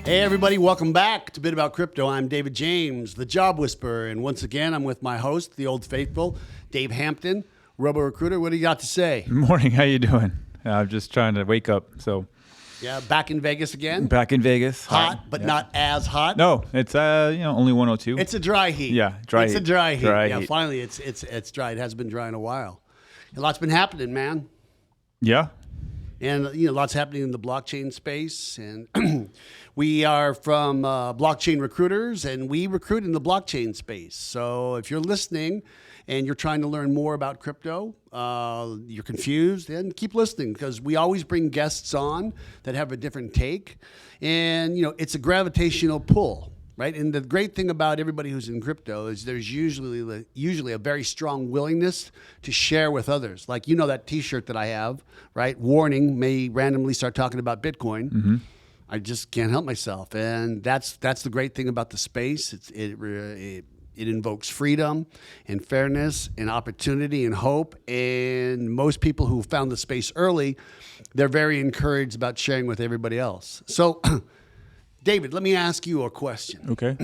Hey everybody, welcome back to Bit About Crypto. I'm David James, the Job Whisperer, and once again I'm with my host, the old faithful, Dave Hampton, Robo Recruiter. What do you got to say? Morning, how you doing? I'm just trying to wake up. So, yeah, back in Vegas again. back in Vegas, Hot, but not as hot. No, it's only 102. It's a dry heat. Yeah, dry It's heat. a dry heat. Dry Yeah, heat. finally it's dry. It hasn't been dry in a while. A lot's been happening, man. Yeah. And, lots happening in the blockchain space. And we are from blockchain recruiters, and we recruit in the blockchain space. So if you're listening and you're trying to learn more about crypto, you're confused, then keep listening, because we always bring guests on that have a different take. And, it's a gravitational pull. Right, and the great thing about everybody who's in crypto is there's usually a very strong willingness to share with others. Like that T-shirt that I have, right? Warning: may randomly start talking about Bitcoin. Mm-hmm. I just can't help myself, and that's the great thing about the space. It invokes freedom and fairness and opportunity and hope. And most people who found the space early, they're very encouraged about sharing with everybody else. So. David, let me ask you a question. Okay.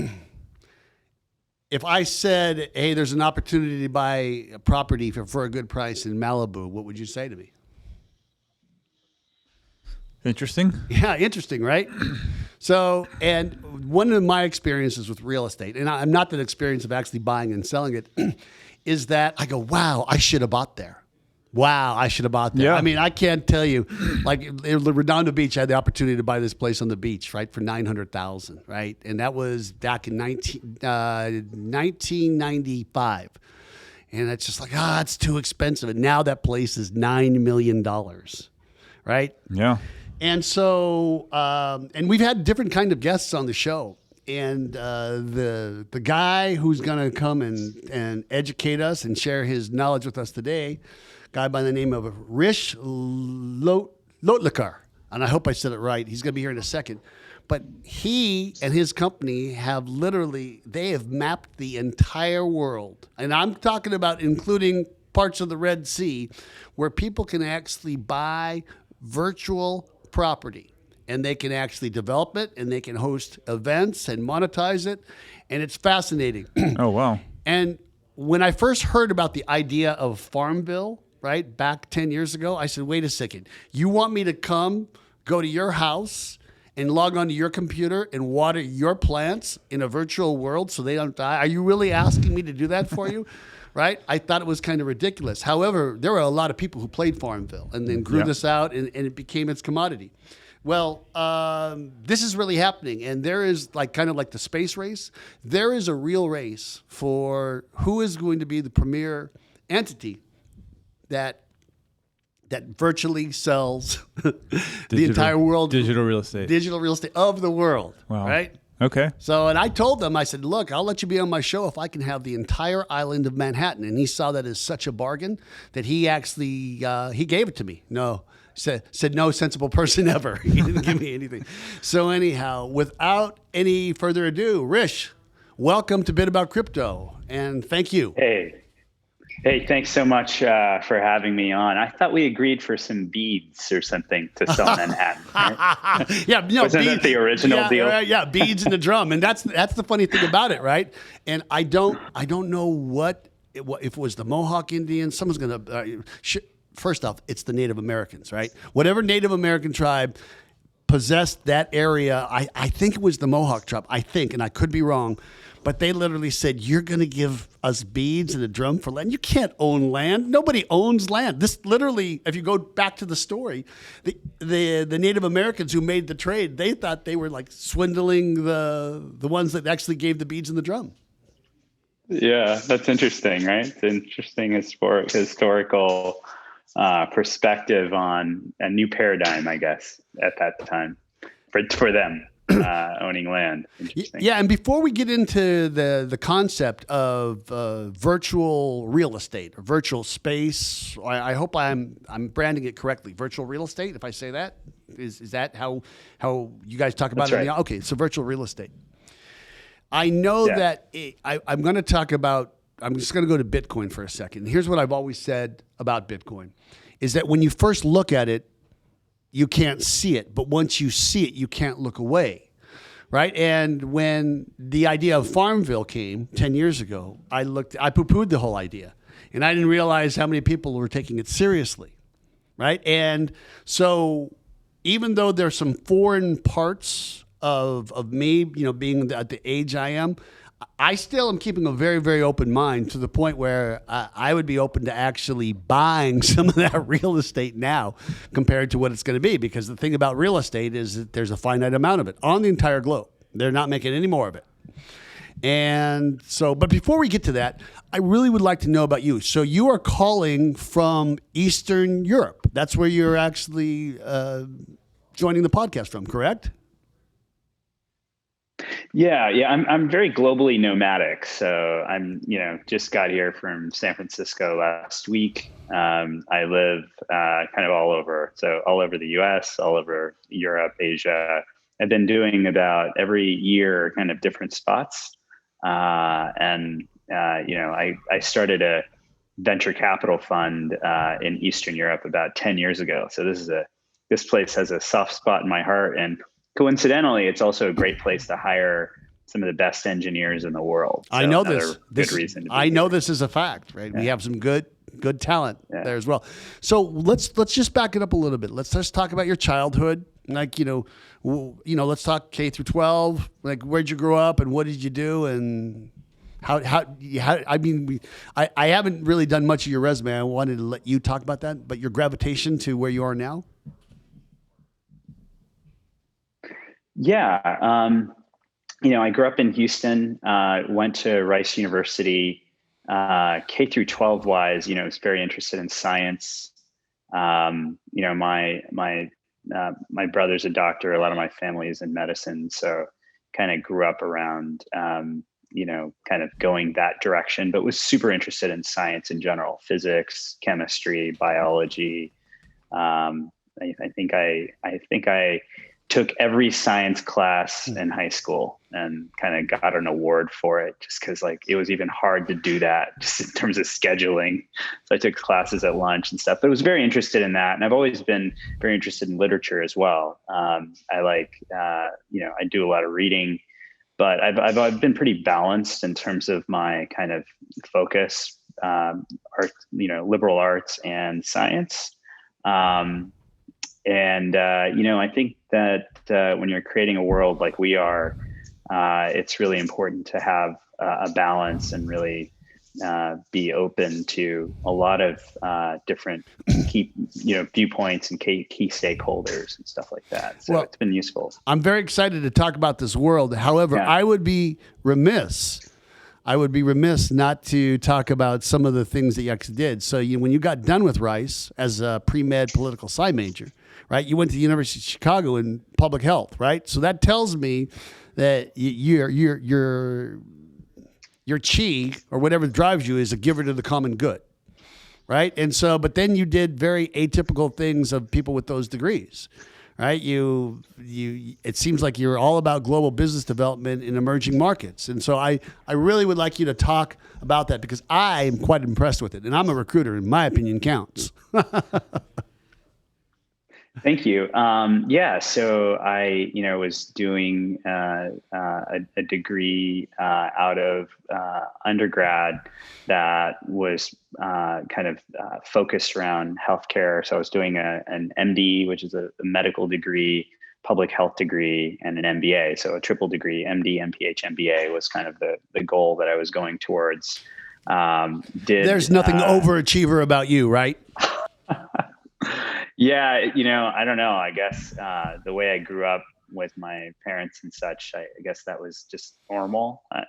If I said, hey, there's an opportunity to buy a property for a good price in Malibu, what would you say to me? Interesting. Yeah, interesting, right? So, and one of my experiences with real estate, and I'm not that experienced of actually buying and selling it, is that I go, wow, I should have bought there. Wow, I should have bought that. Yeah. I mean, I can't tell you. Like Redondo Beach, I had the opportunity to buy this place on the beach, right, for $900,000, right, and that was back in 1995. And it's just like, it's too expensive. And now that place is $9 million, right? Yeah. And so, and we've had different kind of guests on the show. And the guy who's going to come and educate us and share his knowledge with us today, guy by the name of Hrish Lotikar, and I hope I said it right. He's going to be here in a second. But he and his company have mapped the entire world. And I'm talking about including parts of the Red Sea, where people can actually buy virtual property. And they can actually develop it, and they can host events and monetize it. And it's fascinating. Oh, wow. And when I first heard about the idea of Farmville, right, back 10 years ago, I said, wait a second. You want me to go to your house and log onto your computer and water your plants in a virtual world so they don't die? Are you really asking me to do that for you? Right? I thought it was kind of ridiculous. However, there were a lot of people who played Farmville and then grew this out, and it became its commodity. Well, this is really happening, and there is kind of like the space race. There is a real race for who is going to be the premier entity that virtually sells the entire world. Digital real estate of the world. Wow. Right? Okay. So, and I told them, I said, look, I'll let you be on my show if I can have the entire island of Manhattan. And he saw that as such a bargain that he actually, he gave it to me. No. Said no sensible person ever. He didn't give me anything. So anyhow, without any further ado, Hrish, welcome to Bit About Crypto, and thank you. Hey, thanks so much for having me on. I thought we agreed for some beads or something to sell Manhattan. Right? Yeah, wasn't that the original deal? Yeah, beads in the drum, and that's the funny thing about it, right? And I don't know if it was the Mohawk Indians. Someone's gonna. First off, it's the Native Americans, right? Whatever Native American tribe possessed that area, I think it was the Mohawk tribe, and I could be wrong, but they literally said, you're going to give us beads and a drum for land? You can't own land. Nobody owns land. This literally, if you go back to the story, the Native Americans who made the trade, they thought they were like swindling the ones that actually gave the beads and the drum. Yeah, that's interesting, right? It's interesting historical perspective on a new paradigm, I guess, at that time for them owning land. Interesting. Yeah, and before we get into the concept of virtual real estate or virtual space, I hope I'm branding it correctly. Virtual real estate, if I say that, is that how you guys talk about That's it? right. Okay, so virtual real estate. I know that I'm going to talk about. I'm just going to go to Bitcoin for a second. Here's what I've always said about Bitcoin, is that when you first look at it, you can't see it. But once you see it, you can't look away, right? And when the idea of Farmville came 10 years ago, I poo-pooed the whole idea. And I didn't realize how many people were taking it seriously, right? And so even though there's some foreign parts of me, being at the age I am, I still am keeping a very, very open mind to the point where I would be open to actually buying some of that real estate now compared to what it's going to be. Because the thing about real estate is that there's a finite amount of it on the entire globe. They're not making any more of it. And so, but before we get to that, I really would like to know about you. So you are calling from Eastern Europe. That's where you're actually joining the podcast from, correct? Yeah. I'm very globally nomadic. So I'm, just got here from San Francisco last week. I live kind of all over. So all over the US, all over Europe, Asia. I've been doing about every year kind of different spots. I started a venture capital fund in Eastern Europe about 10 years ago. So this place has a soft spot in my heart. And coincidentally, it's also a great place to hire some of the best engineers in the world. So I know this. Good reason to be I know here. this is a fact, right? Yeah. We have some good talent there as well. So let's just back it up a little bit. Let's just talk about your childhood. Like, let's talk K through 12. Like, where'd you grow up and what did you do and how I haven't really done much of your resume. I wanted to let you talk about that, but your gravitation to where you are now. Yeah. I grew up in Houston, went to Rice University, K through 12 wise, was very interested in science. My brother's a doctor. A lot of my family is in medicine. So kind of grew up around, kind of going that direction, but was super interested in science in general, physics, chemistry, biology. I think I took every science class in high school and kind of got an award for it just because it was even hard to do that just in terms of scheduling. So I took classes at lunch and stuff, but I was very interested in that. And I've always been very interested in literature as well. I do a lot of reading, but I've been pretty balanced in terms of my kind of focus, liberal arts and science. I think that when you're creating a world like we are, it's really important to have a balance and really be open to a lot of different key viewpoints and key stakeholders and stuff like that. So it's been useful. I'm very excited to talk about this world. However, I would be remiss not to talk about some of the things that you actually did. So when you got done with Rice as a pre-med political sci major, right? You went to the University of Chicago in public health, right? So that tells me that your chi or whatever drives you is a giver to the common good, right? And so, but then you did very atypical things of people with those degrees, right? It seems like you're all about global business development in emerging markets. And so I really would like you to talk about that because I am quite impressed with it. And I'm a recruiter, and my opinion counts. Thank you. So I, was doing a degree out of undergrad that was kind of focused around healthcare. So I was doing an MD, which is a medical degree, public health degree, and an MBA. So a triple degree, MD, MPH, MBA was kind of the goal that I was going towards. There's nothing overachiever about you, right? Yeah, I don't know. I guess the way I grew up with my parents and such, I guess that was just normal. I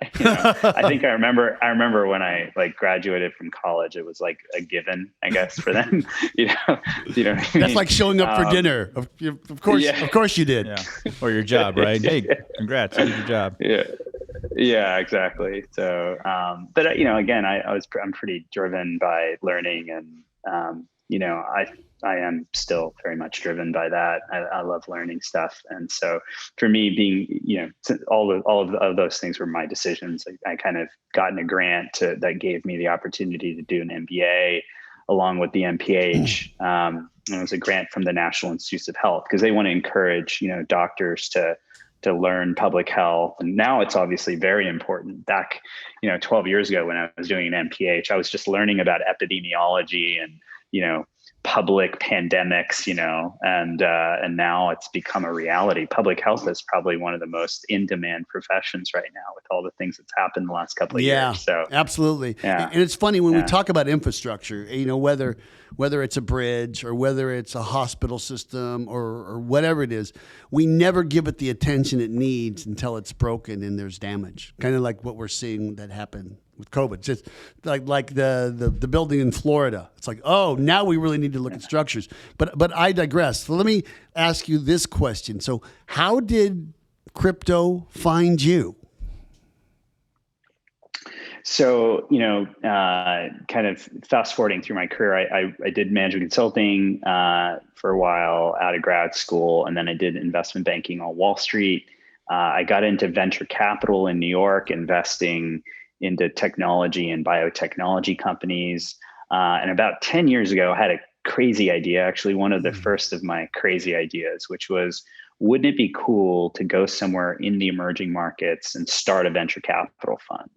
think I remember when I graduated from college, it was like a given, I guess, for them. That's like showing up for dinner. Of course you did. Yeah. Or your job, right? Hey, congrats, you did your job. Yeah, exactly. So, but again, I'm pretty driven by learning, and I am still very much driven by that. I love learning stuff. And so for me being, all of those things were my decisions. I kind of gotten a grant that gave me the opportunity to do an MBA along with the MPH. And it was a grant from the National Institutes of Health because they want to encourage, doctors to to learn public health. And now it's obviously very important. Back, 12 years ago when I was doing an MPH, I was just learning about epidemiology and, public pandemics, and now it's become a reality. Public health is probably one of the most in-demand professions right now with all the things that's happened in the last couple of years. So absolutely. Yeah. And it's funny when we talk about infrastructure, whether it's a bridge or whether it's a hospital system or whatever it is, we never give it the attention it needs until it's broken and there's damage. Kind of like what we're seeing that happen with COVID. Just like the building in Florida. It's like, oh, now we really need to look at structures. But I digress. So let me ask you this question. So how did crypto find you? So, kind of fast forwarding through my career, I did management consulting for a while out of grad school, and then I did investment banking on Wall Street. I got into venture capital in New York, investing into technology and biotechnology companies. And about 10 years ago, I had a crazy idea, actually one of the first of my crazy ideas, which was, wouldn't it be cool to go somewhere in the emerging markets and start a venture capital fund?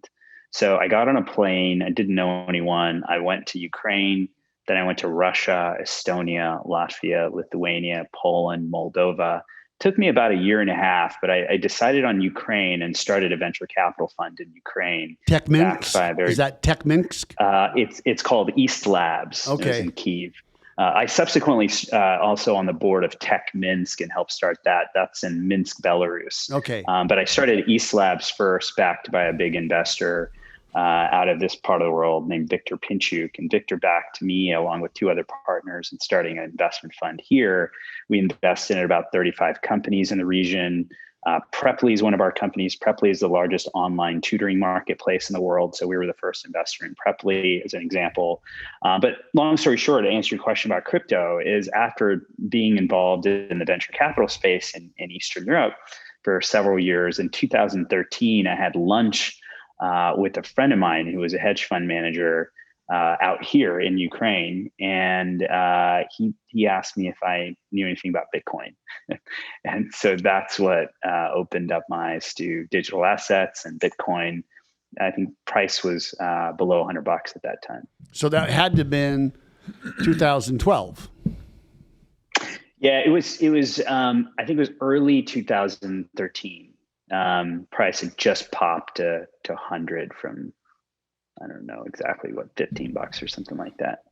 So I got on a plane. I didn't know anyone. I went to Ukraine. Then I went to Russia, Estonia, Latvia, Lithuania, Poland, Moldova. Took me about a year and a half, but I decided on Ukraine and started a venture capital fund in Ukraine. TechMinsk? Is that TechMinsk? It's called East Labs. Okay. It was in Kyiv. I subsequently also on the board of Tech Minsk and helped start that. That's in Minsk, Belarus. Okay. But I started East Labs first, backed by a big investor out of this part of the world named Victor Pinchuk. And Victor backed me along with two other partners in starting an investment fund here. We invested in about 35 companies in the region. Preply is one of our companies. Preply is the largest online tutoring marketplace in the world. So we were the first investor in Preply as an example. But long story short, to answer your question about crypto, is after being involved in the venture capital space in Eastern Europe for several years, in 2013, I had lunch with a friend of mine who was a hedge fund manager out here in Ukraine. And he asked me if I knew anything about Bitcoin. And so that's what opened up my eyes to digital assets and Bitcoin. I think price was below $100 at that time. So that had to have been 2012. Yeah, it was. I think it was early 2013. Price had just popped to 100 from, I don't know exactly what, $15 or something like that.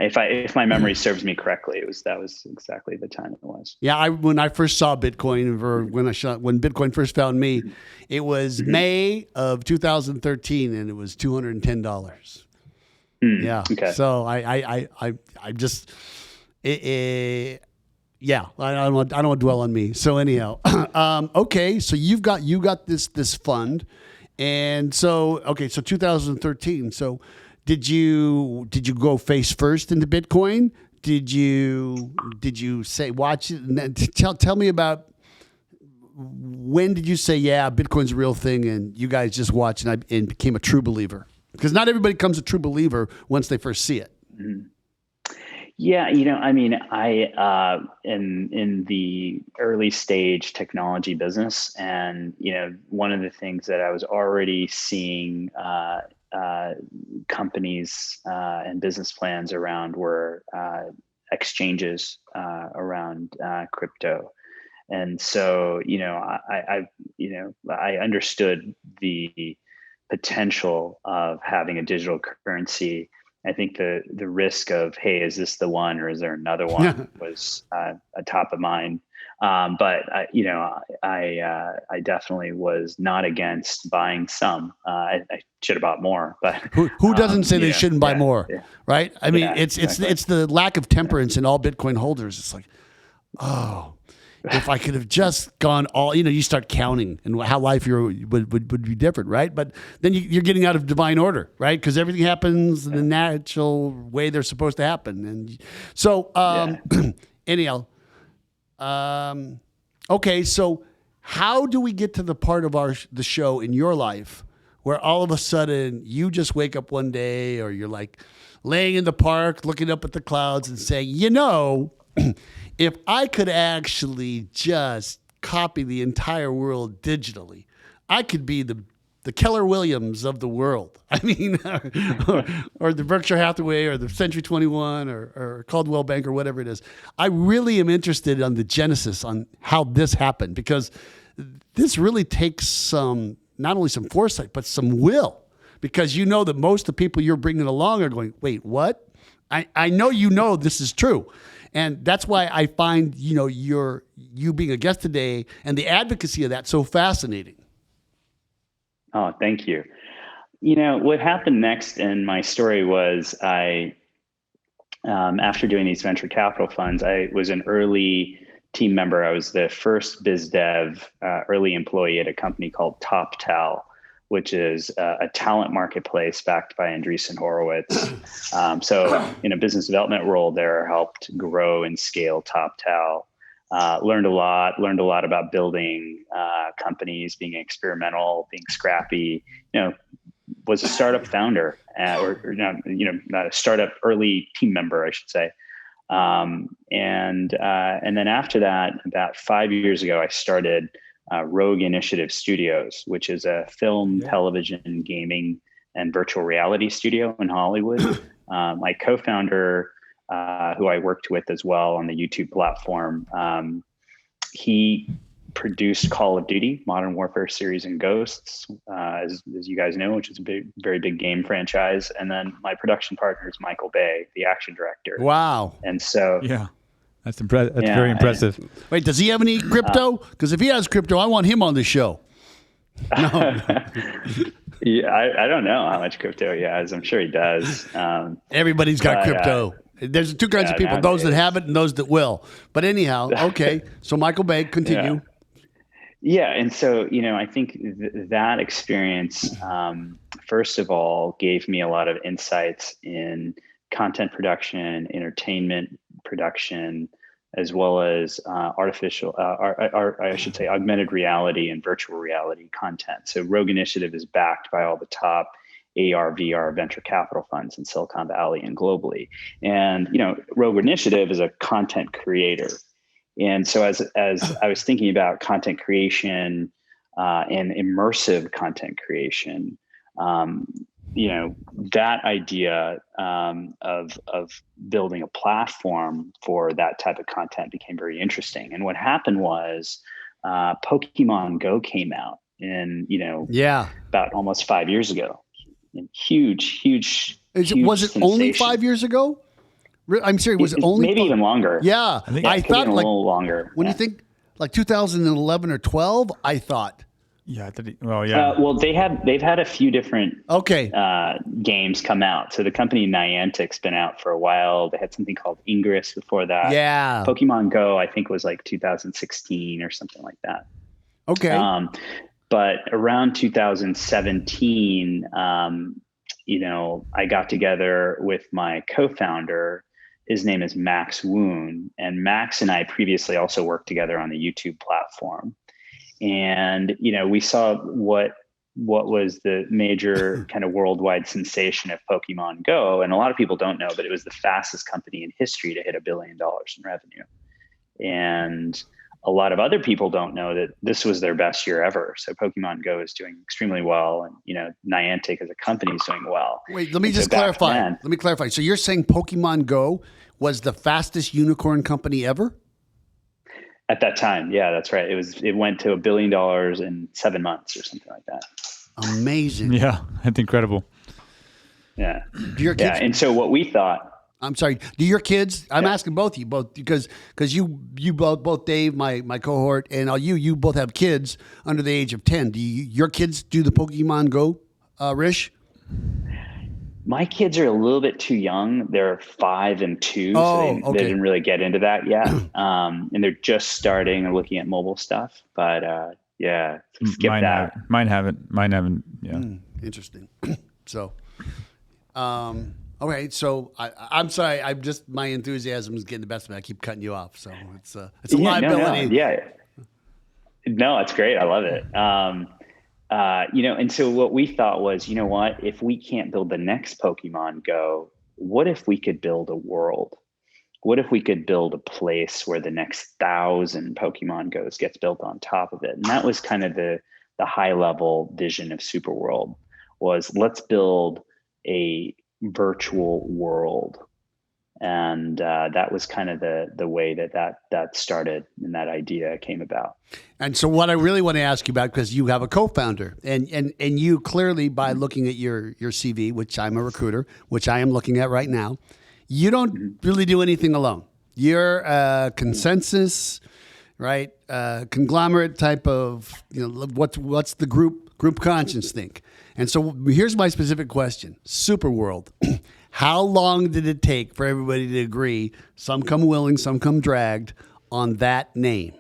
If my memory serves me correctly, that was exactly the time it was. Yeah, when I first saw Bitcoin, or when Bitcoin first found me, it was May of 2013, and it was $210. Yeah. Okay. So I just yeah, I don't want to dwell on me. So anyhow, okay. So you got this fund, and so 2013. So did you go face first into Bitcoin? Did you say watch it? And tell me about when did you say, yeah, Bitcoin's a real thing, and you guys just watched and became a true believer? Because not everybody becomes a true believer once they first see it. Mm-hmm. Yeah, I in the early stage technology business, and one of the things that I was already seeing companies and business plans around were exchanges around crypto, and so I understood the potential of having a digital currency. I think the risk of, hey, is this the one or is there another one was top of mind. But I definitely was not against buying some. I should have bought more. But who doesn't say they shouldn't buy more, right? I mean, it's the lack of temperance in all Bitcoin holders. It's like, oh, if I could have just gone all, you start counting and how life would be different, right? But then you're getting out of divine order, right? Because everything happens in the natural way they're supposed to happen. And so, anyhow, okay. So how do we get to the part of the show in your life where all of a sudden you just wake up one day, or you're like laying in the park, looking up at the clouds and saying, if I could actually just copy the entire world digitally. I could be the Keller Williams of the world. I mean, or the Berkshire Hathaway or the Century 21 or Caldwell Bank or whatever it is. I really am interested on the genesis on how this happened, because this really takes not only some foresight, but some will, because you know that most of the people you're bringing along are going, wait, what? I know this is true. And that's why I find, you being a guest today and the advocacy of that so fascinating. Oh, thank you. What happened next in my story was after doing these venture capital funds, I was an early team member. I was the first biz dev early employee at a company called TopTal, which is a talent marketplace backed by Andreessen Horowitz. So in a business development role there, helped grow and scale TopTal. Learned a lot about building companies, being experimental, being scrappy. Was a startup founder, or not a startup early team member, I should say. And then after that, about 5 years ago, I started Rogue Initiative Studios, which is a film, television, gaming, and virtual reality studio in Hollywood. My co-founder, who I worked with as well on the YouTube platform, he produced Call of Duty, Modern Warfare series, and Ghosts, as you guys know, which is a very big game franchise. And then my production partner is Michael Bay, the action director. Wow. And so... Yeah. That's very impressive. Wait, does he have any crypto? Because if he has crypto, I want him on the show. No. Yeah, I don't know how much crypto he has. I'm sure he does. Everybody's got crypto. There's two kinds of people, those that have it and those that will. But anyhow, okay. So Michael Bay, continue. Yeah. And so, I think that experience, first of all, gave me a lot of insights in content production, entertainment production, as well as augmented reality and virtual reality content. So Rogue Initiative is backed by all the top AR, VR venture capital funds in Silicon Valley and globally. And, Rogue Initiative is a content creator. And so as I was thinking about content creation and immersive content creation, that idea of building a platform for that type of content became very interesting. And what happened was Pokemon Go came out in, about almost 5 years ago. And huge was it only 5 years ago? I'm serious. Was it only maybe even longer? Yeah, I thought a little longer. When you think like 2011 or 12, I thought. Yeah. Well, they've had a few different games come out. So the company Niantic's been out for a while. They had something called Ingress before that. Yeah. Pokemon Go, I think, was like 2016 or something like that. Okay. But around 2017, I got together with my co-founder. His name is Max Woon, and Max and I previously also worked together on the YouTube platform. And, we saw what was the major kind of worldwide sensation of Pokemon Go. And a lot of people don't know, but it was the fastest company in history to hit $1 billion in revenue. And a lot of other people don't know that this was their best year ever. So Pokemon Go is doing extremely well. And, Niantic as a company is doing well. Wait, let me just clarify. So you're saying Pokemon Go was the fastest unicorn company ever? At that time, yeah, that's right. It went to $1 billion in 7 months or something like that. Amazing. Yeah, that's incredible. Yeah. Do your kids? Yeah, and so what we thought. I'm sorry. Do your kids? I'm asking both of you, because you both Dave, my cohort, and you both have kids under the age of 10. Do your kids do the Pokemon Go, Hrish? My kids are a little bit too young. They're 5 and 2, so they didn't really get into that yet. And they're just starting and looking at mobile stuff. But skip that. Mine haven't. Yeah. Interesting. So, okay. So I'm sorry. My enthusiasm is getting the best of me. I keep cutting you off. So it's a liability. No, it's great. I love it. And so what we thought was, if we can't build the next Pokemon Go, what if we could build a world? what if we could build a place where the next 1,000 Pokemon Go's gets built on top of it? And that was kind of the high level vision of Superworld, was let's build a virtual world. And that was kind of the way that started and that idea came about. And so what I really want to ask you about, because you have a co-founder, and you clearly, by looking at your CV, which I'm a recruiter, which I am looking at right now, you don't really do anything alone. You're a consensus, right? Conglomerate type of, what's the group conscience think? And so here's my specific question. Superworld. How long did it take for everybody to agree, some come willing, some come dragged, on that name?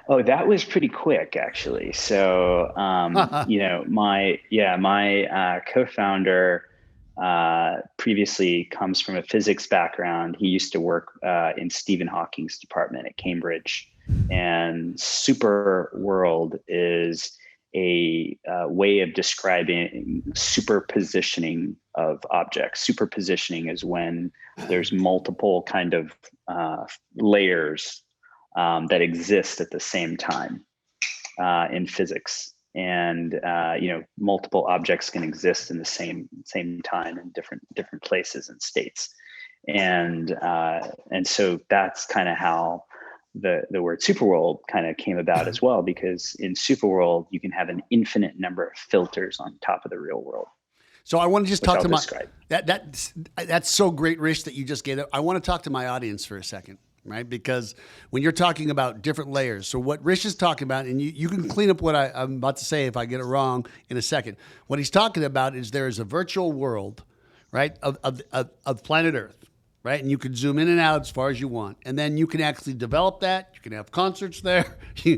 Oh, that was pretty quick, actually. So, my co-founder previously comes from a physics background. He used to work in Stephen Hawking's department at Cambridge. And Superworld is a way of describing superpositioning of objects. Superpositioning is when there's multiple kind of layers that exist at the same time in physics, and multiple objects can exist in the same time in different places and states, and so that's kind of how the word Superworld kind of came about as well, because in Superworld you can have an infinite number of filters on top of the real world. So I want to just talk to that's so great, Hrish, that you just gave it. I want to talk to my audience for a second, right? Because when you're talking about different layers, so what Hrish is talking about, and you can clean up what I'm about to say if I get it wrong in a second. What he's talking about is there is a virtual world, right, of planet Earth. Right, and you can zoom in and out as far as you want, and then you can actually develop that. You can have concerts there. You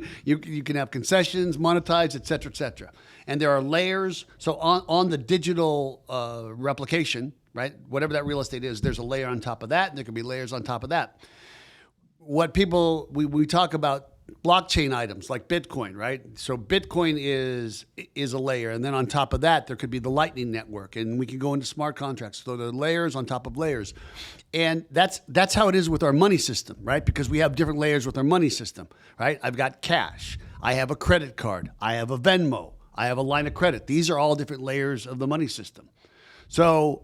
can have concessions, monetize, et cetera, et cetera. And there are layers. So on the digital replication, right, whatever that real estate is, there's a layer on top of that, and there can be layers on top of that. What we talk about blockchain items like Bitcoin, right? So Bitcoin is a layer, and then on top of that, there could be the Lightning Network, and we can go into smart contracts. So the layers on top of layers, and that's how it is with our money system, right? Because we have different layers with our money system, right? I've got cash, I have a credit card, I have a Venmo, I have a line of credit. These are all different layers of the money system. So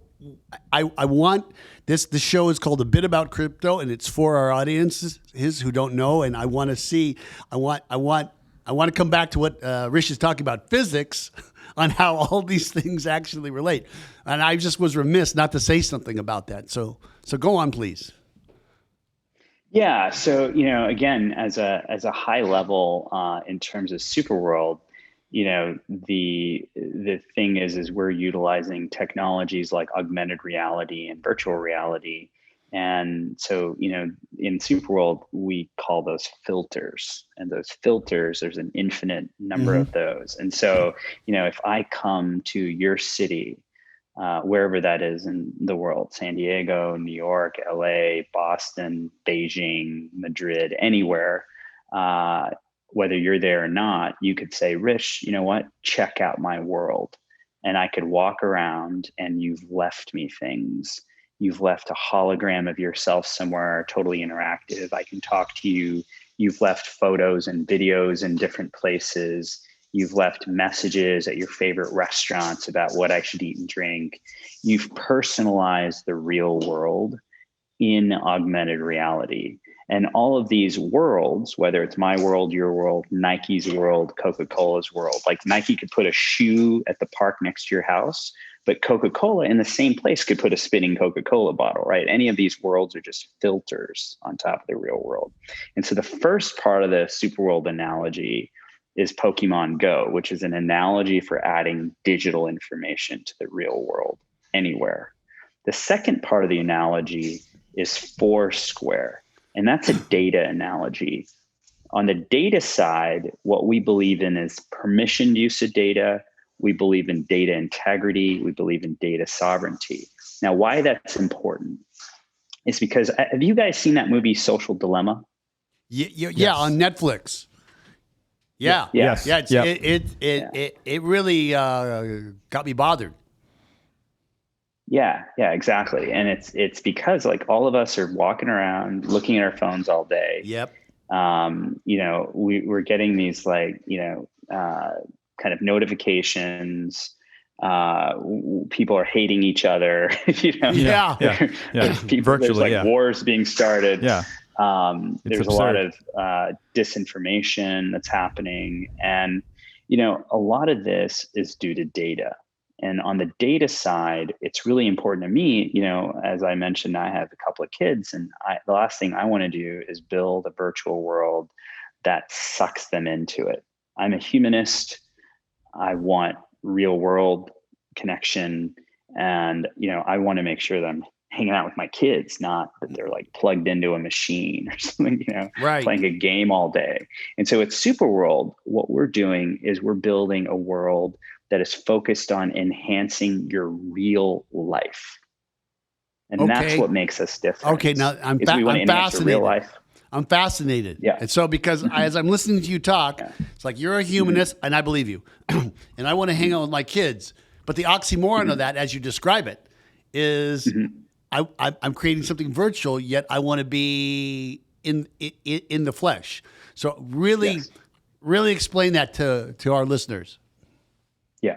I want this. The show is called A Bit About Crypto, and it's for our audiences who don't know. And I want to see. I want to come back to what Hrish is talking about, physics, on how all these things actually relate. And I just was remiss not to say something about that. So go on, please. Yeah. So again, as a high level in terms of Superworld. The thing is we're utilizing technologies like augmented reality and virtual reality. And so, in Superworld, we call those filters, and those filters, there's an infinite number of those. And so, if I come to your city, wherever that is in the world, San Diego, New York, LA, Boston, Beijing, Madrid, anywhere, whether you're there or not, you could say, Hrish, you know what? Check out my world. And I could walk around, and you've left me things. You've left a hologram of yourself somewhere, totally interactive. I can talk to you. You've left photos and videos in different places. You've left messages at your favorite restaurants about what I should eat and drink. You've personalized the real world in augmented reality. And all of these worlds, whether it's my world, your world, Nike's world, Coca-Cola's world, like Nike could put a shoe at the park next to your house, but Coca-Cola in the same place could put a spinning Coca-Cola bottle, right? Any of these worlds are just filters on top of the real world. And so the first part of the Superworld analogy is Pokemon Go, which is an analogy for adding digital information to the real world anywhere. The second part of the analogy is Foursquare. And that's a data analogy. On the data side, what we believe in is permissioned use of data. We believe in data integrity. We believe in data sovereignty. Now, why that's important is because, have you guys seen that movie Social Dilemma? Yeah, on Netflix. Yeah. Yes. It really got me bothered. Yeah, exactly. And it's because like all of us are walking around looking at our phones all day. Yep. We're getting these like, kind of notifications. People are hating each other. Yeah. There's people, there's Virtually, like wars being started. Yeah. There's a lot of disinformation that's happening. And, a lot of this is due to data. And on the data side, it's really important to me, as I mentioned, I have a couple of kids, and the last thing I want to do is build a virtual world that sucks them into it. I'm a humanist. I want real world connection. And, I want to make sure that I'm hanging out with my kids, not that they're like plugged into a machine or something, Right. playing a game all day. And so at Superworld, what we're doing is we're building a world that is focused on enhancing your real life. And that's what makes us different. Okay, now I'm fascinated. Real life. I'm fascinated. Yeah. And so because as I'm listening to you talk, it's like you're a humanist, and I believe you. And I want to hang out with my kids. But the oxymoron of that, as you describe it, is I'm creating something virtual, yet I want to be in the flesh. So really explain that to our listeners. Yeah.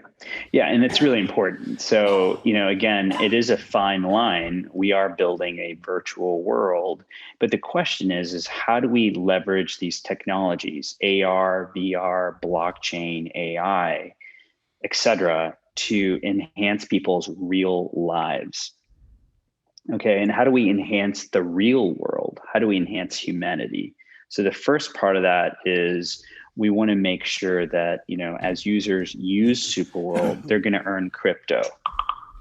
And it's really important. So, again, it is a fine line. We are building a virtual world, but the question is how do we leverage these technologies, AR, VR, blockchain, AI, et cetera, to enhance people's real lives? Okay. And how do we enhance the real world? How do we enhance humanity? So the first part of that is we want to make sure that, as users use Superworld, they're going to earn crypto.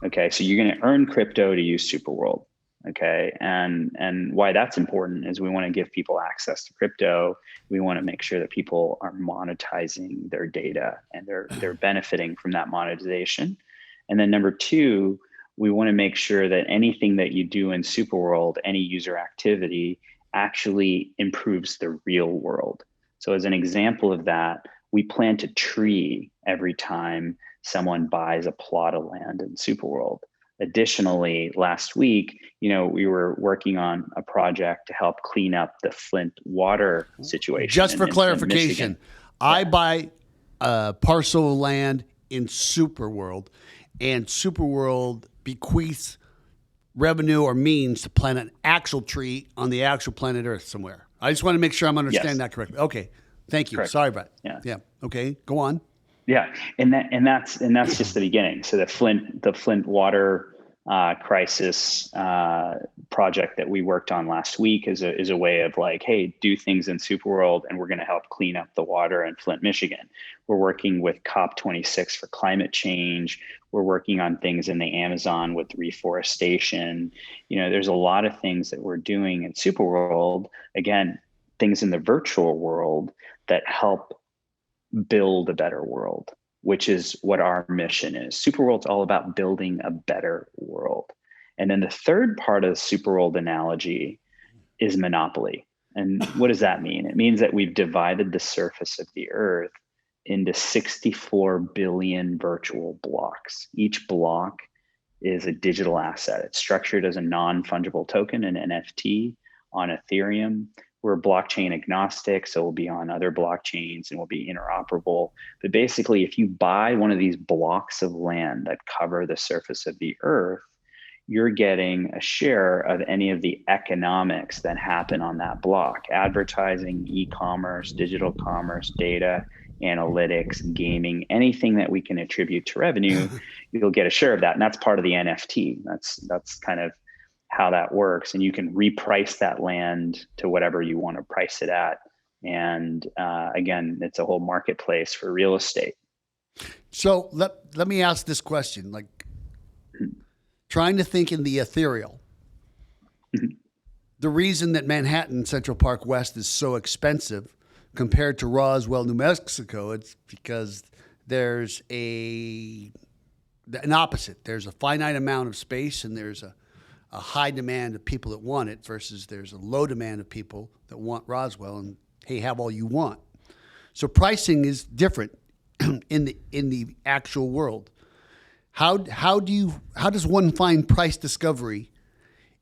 Okay. So you're going to earn crypto to use Superworld. Okay. And why that's important is we want to give people access to crypto. We want to make sure that people are monetizing their data and they're benefiting from that monetization. And then number two, we want to make sure that anything that you do in Superworld, any user activity, actually improves the real world. So as an example of that, we plant a tree every time someone buys a plot of land in Superworld. Additionally, last week, we were working on a project to help clean up the Flint water situation. Just for clarification, I buy a parcel of land in Superworld, and Superworld bequeaths revenue or means to plant an actual tree on the actual planet Earth somewhere. I just want to make sure I'm understanding that correctly. Okay. Thank you. Correct. Sorry, Brett. Yeah. Okay. Go on. Yeah. And that's just the beginning. So the Flint water crisis project that we worked on last week is a way of like, hey, do things in Superworld, and we're going to help clean up the water in Flint, Michigan. We're working with COP26 for climate change. We're working on things in the Amazon with reforestation. There's a lot of things that we're doing in Superworld. Again, things in the virtual world that help build a better world, which is what our mission is. Superworld's all about building a better world. And then the third part of the Superworld analogy is monopoly. And what does that mean? It means that we've divided the surface of the earth into 64 billion virtual blocks. Each block is a digital asset. It's structured as a non-fungible token, an NFT on Ethereum. We're blockchain agnostic, so we'll be on other blockchains and we'll be interoperable. But basically, if you buy one of these blocks of land that cover the surface of the earth, you're getting a share of any of the economics that happen on that block: advertising, e-commerce, digital commerce, data, analytics, gaming, anything that we can attribute to revenue, you'll get a share of that. And that's part of the NFT. That's kind of how that works. And you can reprice that land to whatever you want to price it at. And again, it's a whole marketplace for real estate. So let me ask this question, like trying to think in the ethereal. The reason that Manhattan Central Park West is so expensive compared to Roswell, New Mexico, it's because there's an opposite. There's a finite amount of space, and there's a high demand of people that want it versus there's a low demand of people that want Roswell, and hey, have all you want. So pricing is different in the actual world. how does one find price discovery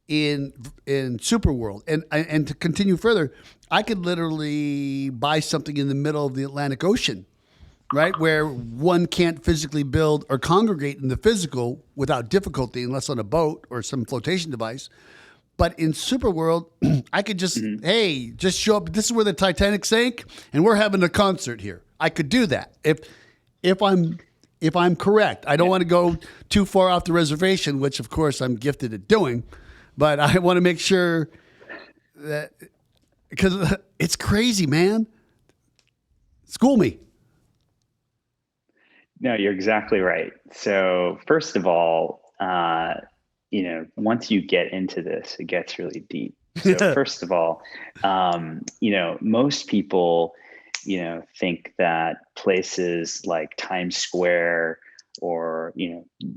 in Superworld? And to continue further, I could literally buy something in the middle of the Atlantic Ocean, right, where one can't physically build or congregate in the physical without difficulty, unless on a boat or some flotation device. But in Superworld, I could just, hey, just show up. This is where the Titanic sank, and we're having a concert here. I could do that if I'm correct. I don't want to go too far off the reservation, which of course I'm gifted at doing, but I want to make sure that, because it's crazy, man. School me. No, you're exactly right. So first of all, once you get into this, it gets really deep. So first of all, most people, think that places like Times Square or,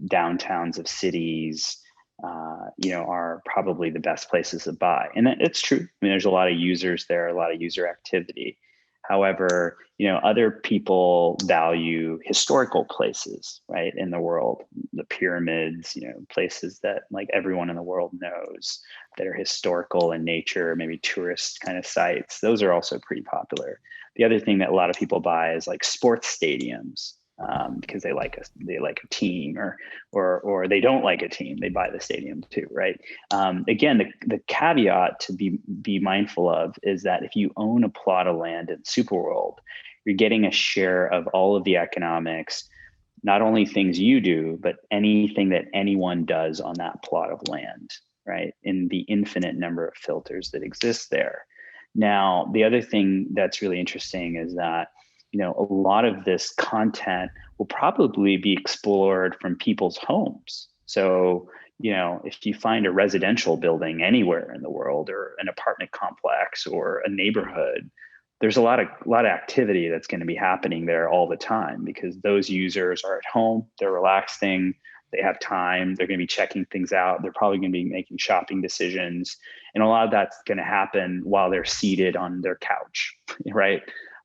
downtowns of cities, are probably the best places to buy. And it's true. I mean, there's a lot of users there, a lot of user activity. However, other people value historical places, right, in the world, the pyramids, places that like everyone in the world knows that are historical in nature, maybe tourist kind of sites. Those are also pretty popular. The other thing that a lot of people buy is like sports stadiums, because they like a team, or they don't like a team, they buy the stadium too, right? Again, the caveat to be mindful of is that if you own a plot of land in Superworld, you're getting a share of all of the economics, not only things you do, but anything that anyone does on that plot of land, right? In the infinite number of filters that exist there. Now, the other thing that's really interesting is that a lot of this content will probably be explored from people's homes. So, if you find a residential building anywhere in the world, or an apartment complex, or a neighborhood, there's a lot of activity that's going to be happening there all the time, because those users are at home, they're relaxing, they have time, they're going to be checking things out, they're probably going to be making shopping decisions. And a lot of that's going to happen while they're seated on their couch, right?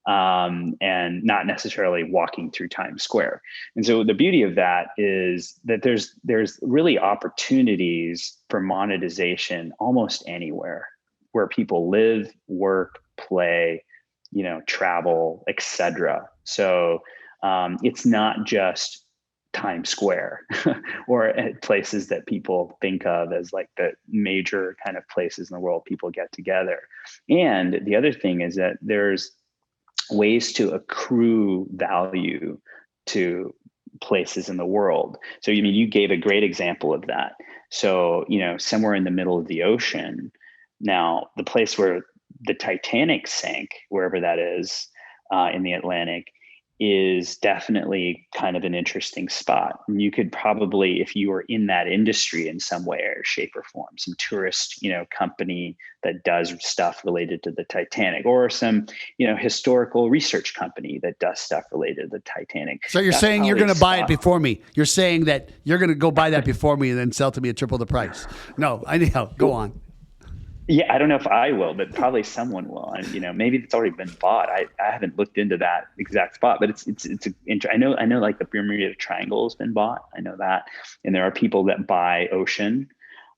And not necessarily walking through Times Square. And so the beauty of that is that there's really opportunities for monetization almost anywhere where people live, work, play, travel, etc. So it's not just Times Square or places that people think of as like the major kind of places in the world people get together. And the other thing is that there's ways to accrue value to places in the world. So, you gave a great example of that. So, somewhere in the middle of the ocean, now the place where the Titanic sank, wherever that is, in the Atlantic, is definitely kind of an interesting spot. And you could probably, if you were in that industry in some way or shape or form, some tourist, company that does stuff related to the Titanic, or some, historical research company that does stuff related to the Titanic. So you're saying you're going to buy it before me. You're saying that you're going to go buy that before me and then sell to me at triple the price. No, anyhow, go on. Yeah, I don't know if I will, but probably someone will. And maybe it's already been bought. I haven't looked into that exact spot, but I know like the Bermuda Triangle has been bought. I know that, and there are people that buy ocean.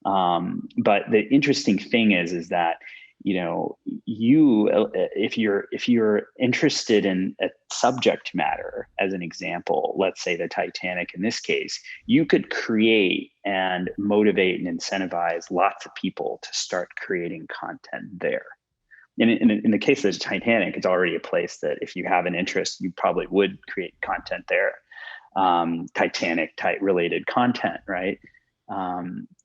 But the interesting thing is that if you're interested in a subject matter, as an example, let's say the Titanic in this case, you could create and motivate and incentivize lots of people to start creating content there. And in the case of the Titanic, it's already a place that if you have an interest, you probably would create content there, Titanic type related content, right?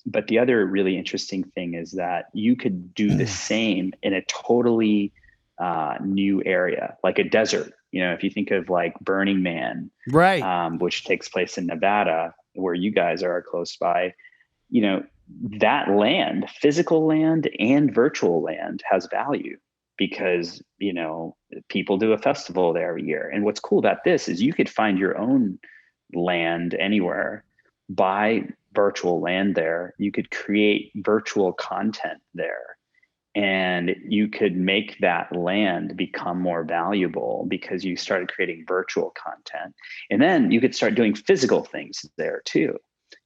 But the other really interesting thing is that you could do the same in a totally new area, like a desert. If you think of like Burning Man, right, which takes place in Nevada, where you guys are close by, that land, physical land and virtual land, has value because, people do a festival there every year. And what's cool about this is you could find your own land anywhere, buy virtual land there. You could create virtual content there And you could make that land become more valuable because you started creating virtual content. And then you could start doing physical things there too.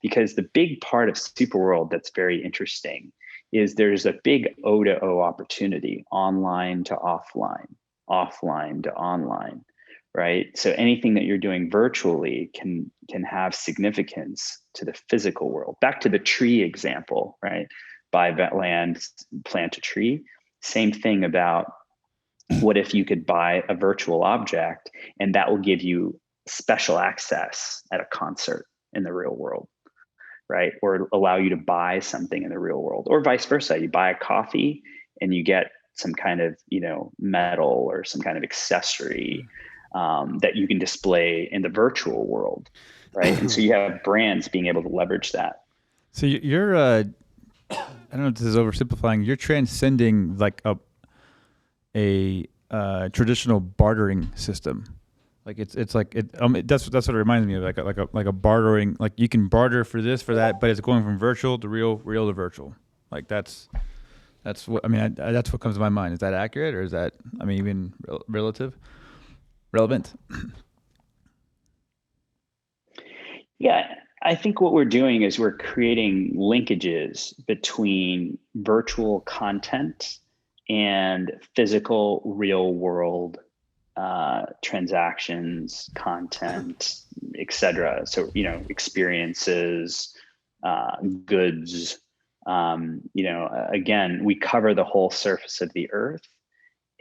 Because the big part of Superworld that's very interesting is there's a big O to O opportunity, online to offline, offline to online, right? So anything that you're doing virtually can have significance to the physical world. Back to the tree example, right? Buy that land, plant a tree. Same thing about what if you could buy a virtual object and that will give you special access at a concert in the real world, right? Or allow you to buy something in the real world, or vice versa. You buy a coffee and you get some kind of, metal or some kind of accessory that you can display in the virtual world, right? And so you have brands being able to leverage that. So you're I don't know if this is oversimplifying. You're transcending like a traditional bartering system. Like it's like that's what it reminds me of, like a bartering. Like you can barter for this, for that, but it's going from virtual to real to virtual. Like that's what that's what comes to my mind. Is that accurate, or is that even relevant? Yeah. I think what we're doing is we're creating linkages between virtual content and physical real world transactions, content, etc. So, experiences, goods, again, we cover the whole surface of the earth.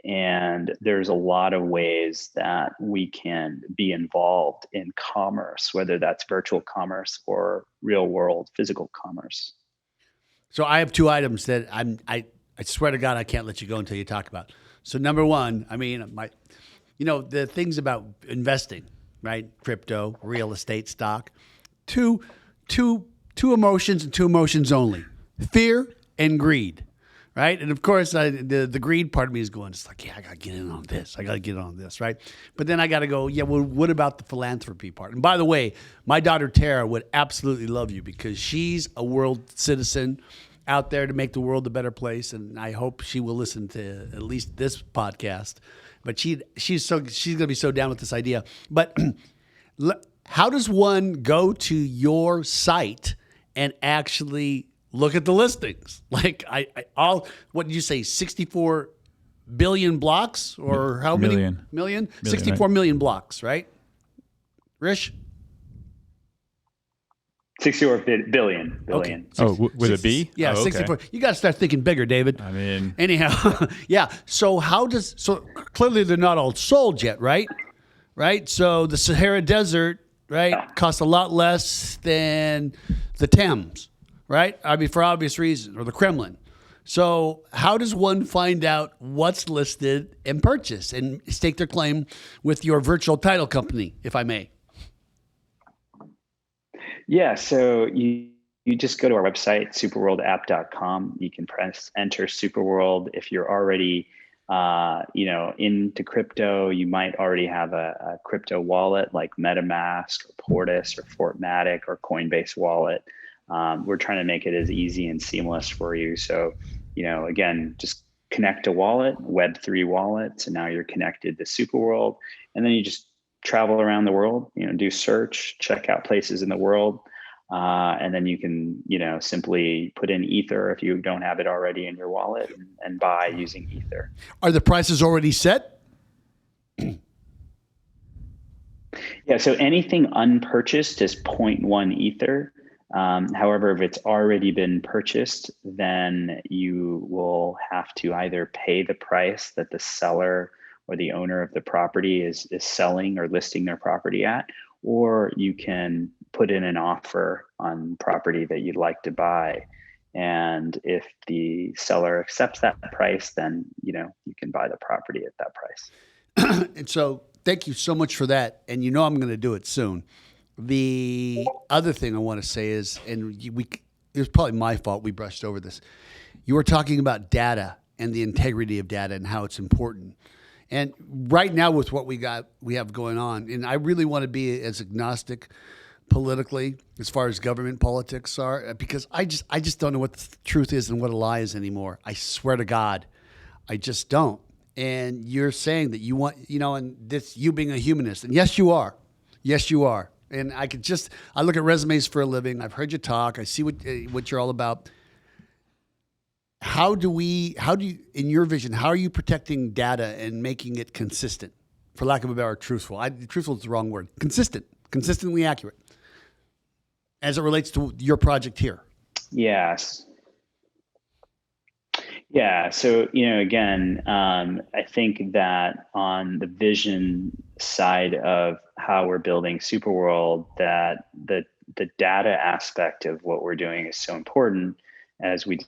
And there's a lot of ways that we can be involved in commerce, whether that's virtual commerce or real world physical commerce. So I have two items that I swear to God, I can't let you go until you talk about. So number one, the things about investing, right? Crypto, real estate, stock, two emotions and two emotions only: fear and greed. Right. And of course, the greed part of me is going, it's like, yeah, I got to get in on this. I got to get in on this. Right. But then I got to go, yeah, well, what about the philanthropy part? And by the way, my daughter, Tara, would absolutely love you because she's a world citizen out there to make the world a better place. And I hope she will listen to at least this podcast. But she's going to be so down with this idea. But how does one go to your site and actually look at the listings? Like what did you say? 64 billion blocks, or how many million? 64 right? million blocks, right? Hrish? 64 billion. Okay. With a B? Yeah, okay. 64. You got to start thinking bigger, David. Anyhow, yeah. So clearly they're not all sold yet, right? Right. So the Sahara Desert, right, costs a lot less than the Thames. Right? For obvious reasons, or the Kremlin. So how does one find out what's listed and purchase and stake their claim with your virtual title company, if I may? Yeah, so you just go to our website, superworldapp.com. You can press enter Superworld. If you're already into crypto, you might already have a crypto wallet like MetaMask or Portis or Fortmatic or Coinbase wallet. We're trying to make it as easy and seamless for you. So, again, just connect a wallet, Web3 wallet. So now you're connected to Superworld, and then you just travel around the world, do search, check out places in the world. And then you can, simply put in Ether if you don't have it already in your wallet and buy using Ether. Are the prices already set? Yeah. So anything unpurchased is 0.1 Ether. However, if it's already been purchased, then you will have to either pay the price that the seller or the owner of the property is selling or listing their property at, or you can put in an offer on property that you'd like to buy. And if the seller accepts that price, then, you can buy the property at that price. And so thank you so much for that. And I'm going to do it soon. The other thing I want to say is, and it was probably my fault, we brushed over this. You were talking about data and the integrity of data and how it's important. And right now with what we have going on, and I really want to be as agnostic, politically, as far as government politics are, because I just don't know what the truth is and what a lie is anymore. I swear to God, I just don't. And you're saying that you want, and this, you being a humanist, and yes, you are. Yes, you are. And I look at resumes for a living. I've heard you talk. I see what you're all about. How do you, in your vision, how are you protecting data and making it consistent? For lack of a better word, truthful. Truthful is the wrong word. Consistently accurate, as it relates to your project here. Yes. Yeah. So, again, I think that on the vision side of how we're building Superworld, that the data aspect of what we're doing is so important, as we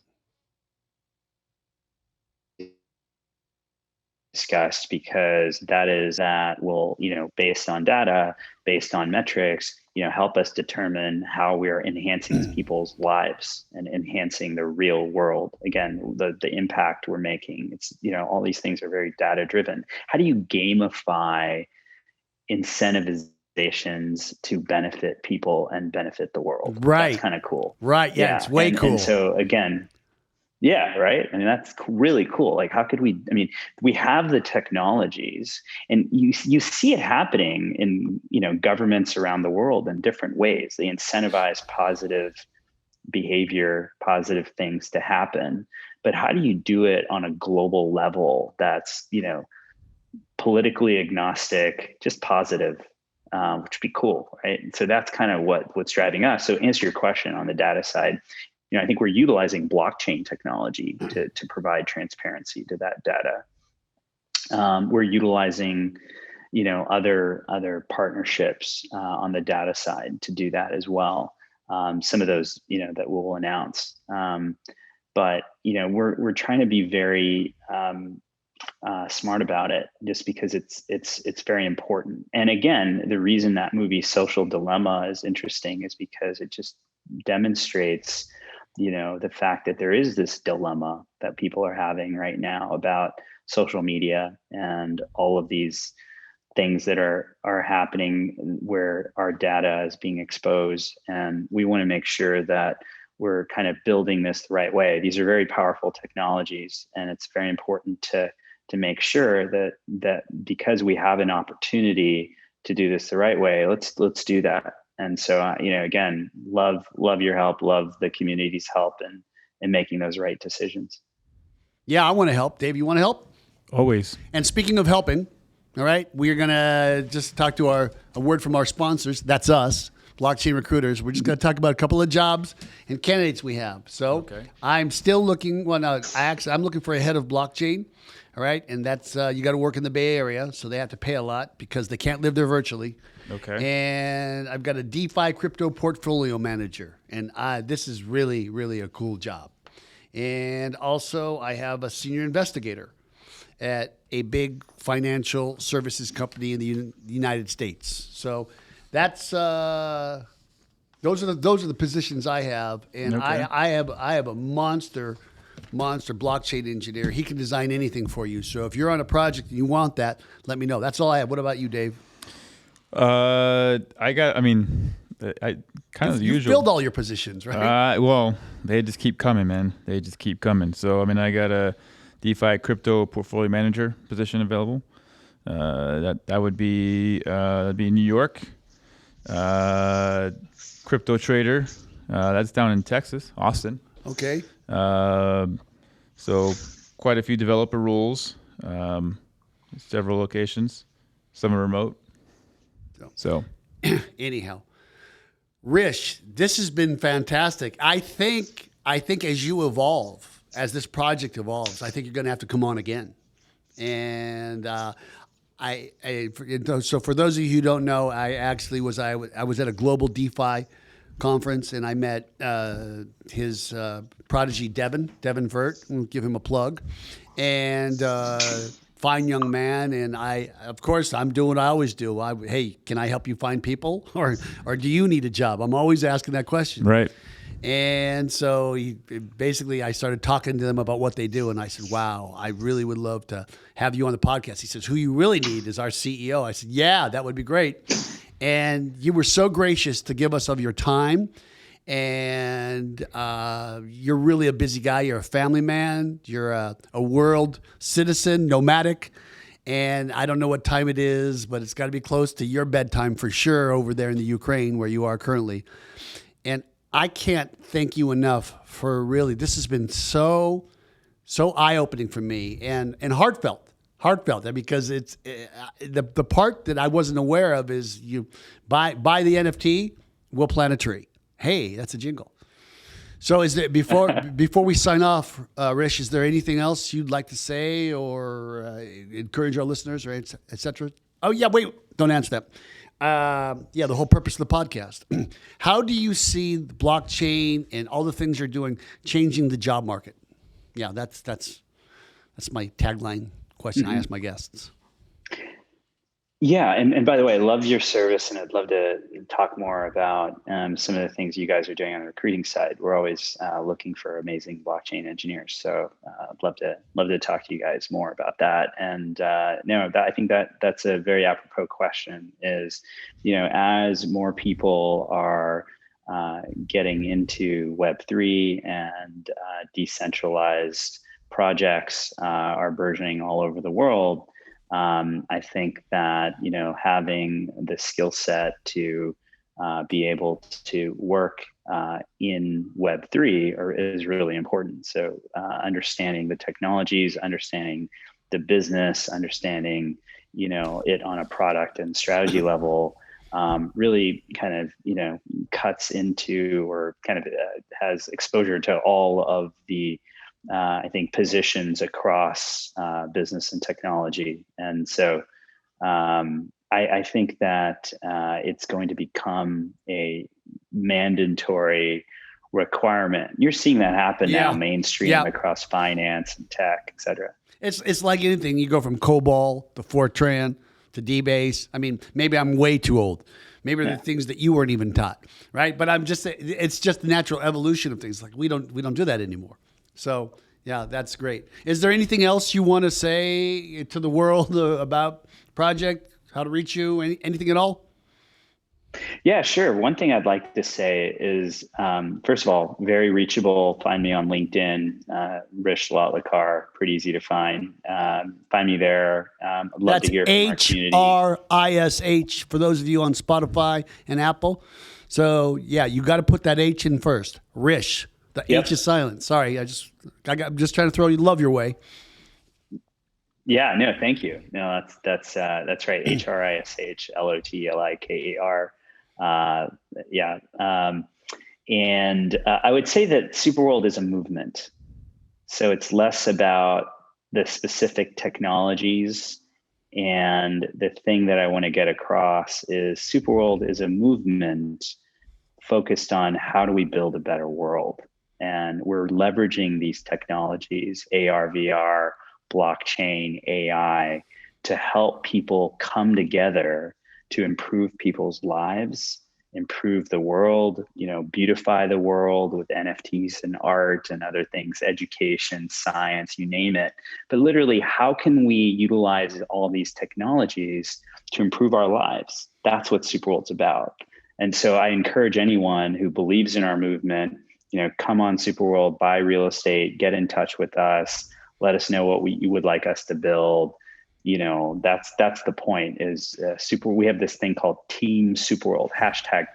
discussed, because that will, based on data, based on metrics, help us determine how we are enhancing people's lives and enhancing the real world. Again, the impact we're making. It's, all these things are very data driven. How do you gamify incentivizations to benefit people and benefit the world? Right. That's kind of cool. Right. Yeah. It's way cool. And so again, yeah, right. I mean, that's really cool. Like, how could we have the technologies, and you see it happening in, governments around the world in different ways. They incentivize positive behavior, positive things to happen. But how do you do it on a global level that's, politically agnostic, just positive, which would be cool, right? So that's kind of what's driving us. So answer your question on the data side. I think we're utilizing blockchain technology to provide transparency to that data. We're utilizing, other partnerships on the data side to do that as well. Some of those, that we'll announce. But we're trying to be very smart about it, just because it's very important. And again, the reason that movie Social Dilemma is interesting is because it just demonstrates the fact that there is this dilemma that people are having right now about social media and all of these things that are happening where our data is being exposed. And we want to make sure that we're kind of building this the right way. These are very powerful technologies, and it's very important to make sure that because we have an opportunity to do this the right way, let's do that. And so, again, love your help, love the community's help in making those right decisions. Yeah, I want to help. Dave, you want to help? Always. And speaking of helping, all right, we're going to just talk to a word from our sponsors. That's us, Blockchain Recruiters. We're just going to talk about a couple of jobs and candidates we have. So okay. I'm still looking, I'm looking for a head of blockchain. All right. And that's, you got to work in the Bay Area. So they have to pay a lot because they can't live there virtually. Okay. And I've got a DeFi crypto portfolio manager. And this is really, really a cool job. And also I have a senior investigator at a big financial services company in the United States. So that's, those are the positions I have. And okay. I have a monster blockchain engineer. He can design anything for you. So if you're on a project and you want that, let me know. That's all I have. What about you, Dave? I kind of the usual. You filled all your positions, right? Well, they just keep coming, man. They just keep coming. So, I got a DeFi crypto portfolio manager position available. That would be New York. Crypto trader. That's down in Texas, Austin. Okay. So quite a few developer roles, several locations, some are remote. So anyhow, Hrish, this has been fantastic. I think as you evolve, as this project evolves, I think you're going to have to come on again. And so for those of you who don't know, I was at a global DeFi conference, and I met his prodigy Devin Vert. We'll give him a plug, and fine young man. And I'm doing what I always do. Hey, can I help you find people, or do you need a job? I'm always asking that question. Right. And so I started talking to them about what they do. And I said, wow, I really would love to have you on the podcast. He says, who you really need is our CEO. I said, yeah, that would be great. And you were so gracious to give us of your time. And you're really a busy guy. You're a family man. You're a world citizen, nomadic. And I don't know what time it is, but it's got to be close to your bedtime for sure over there in the Ukraine where you are currently. And I can't thank you enough for really, this has been so eye-opening for me and heartfelt because it's the part that I wasn't aware of is you buy the NFT, we'll plant a tree. Hey, that's a jingle. So is there, before we sign off, Hrish, is there anything else you'd like to say or encourage our listeners or et cetera? Oh yeah, wait, don't answer that. The whole purpose of the podcast. How do you see the blockchain and all the things you're doing changing the job market? Yeah, that's my tagline question I ask my guests. Yeah, and by the way, I love your service, and I'd love to talk more about some of the things you guys are doing on the recruiting side. We're always looking for amazing blockchain engineers, so I'd love to talk to you guys more about that. And I think that's a very apropos question. Is as more people are getting into Web3 and decentralized projects are burgeoning all over the world. I think that, having the skill set to be able to work in Web3 is really important. So understanding the technologies, understanding the business, understanding, it on a product and strategy level really kind of, cuts into or kind of has exposure to all of the I think positions across business and technology. And so I think that it's going to become a mandatory requirement. You're seeing that happen now mainstream across finance and tech, et cetera. It's like anything. You go from COBOL to Fortran to DBase. I mean, maybe I'm way too old. Maybe the things that you weren't even taught, right? But it's just the natural evolution of things. Like we don't do that anymore. So, yeah, that's great. Is there anything else you want to say to the world about the project, how to reach you, anything at all? Yeah, sure. One thing I'd like to say is, first of all, very reachable. Find me on LinkedIn, Hrish Lotikar, pretty easy to find. Find me there. I'd love to hear from our community. HRISH for those of you on Spotify and Apple. So, yeah, you got to put that H in first. Hrish. The H is silent. Sorry, I'm just trying to throw you love your way. Yeah, no, thank you. No, that's right. HRISH LOTLIKAR. And I would say that Superworld is a movement. So it's less about the specific technologies. And the thing that I want to get across is Superworld is a movement focused on how do we build a better world. And we're leveraging these technologies, AR, VR, blockchain, AI, to help people come together to improve people's lives, improve the world, beautify the world with NFTs and art and other things, education, science, you name it. But literally, how can we utilize all these technologies to improve our lives? That's what Superworld's about. And so I encourage anyone who believes in our movement, come on Superworld, buy real estate, get in touch with us, let us know what you would like us to build. That's the point is we have this thing called Team Superworld,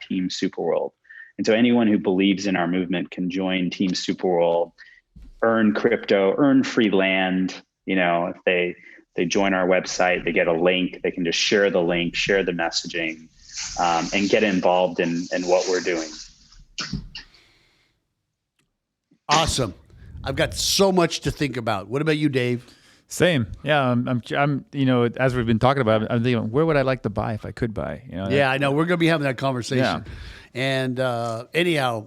#Team Superworld. And so anyone who believes in our movement can join Team Superworld, earn crypto, earn free land. If they join our website, they get a link, they can just share the link, share the messaging, and get involved in what we're doing. Awesome. I've got so much to think about. What about you, Dave? Same. Yeah. I'm as we've been talking about, I'm thinking, where would I like to buy if I could buy? Yeah, I know. We're going to be having that conversation. Yeah. And anyhow,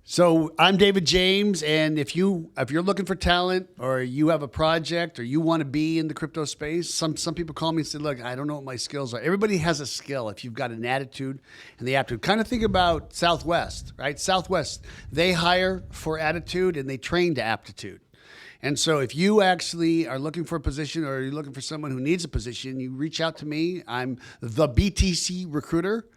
so I'm David James, and if you're looking for talent, or you have a project, or you want to be in the crypto space, some people call me and say, "Look, I don't know what my skills are." Everybody has a skill if you've got an attitude and the aptitude. Kind of think about Southwest, right? Southwest, they hire for attitude and they train to aptitude. And so if you actually are looking for a position or you're looking for someone who needs a position, you reach out to me. I'm the BTC Recruiter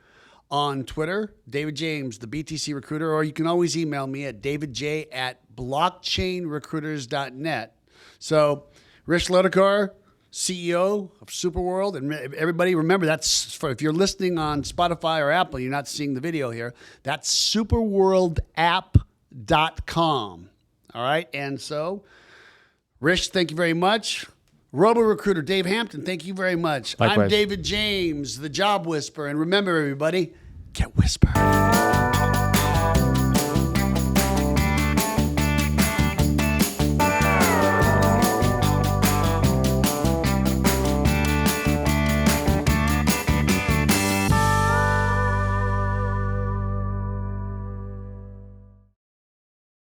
on Twitter, David James, the BTC Recruiter, or you can always email me at davidj@blockchainrecruiters.net. So Hrish Lotikar, CEO of Superworld, and everybody remember that's for if you're listening on Spotify or Apple, you're not seeing the video here. That's superworldapp.com. All right, and so Hrish, thank you very much. Robo Recruiter Dave Hampton, thank you very much. Likewise. I'm David James, the Job Whisperer, and remember, everybody, get whisper.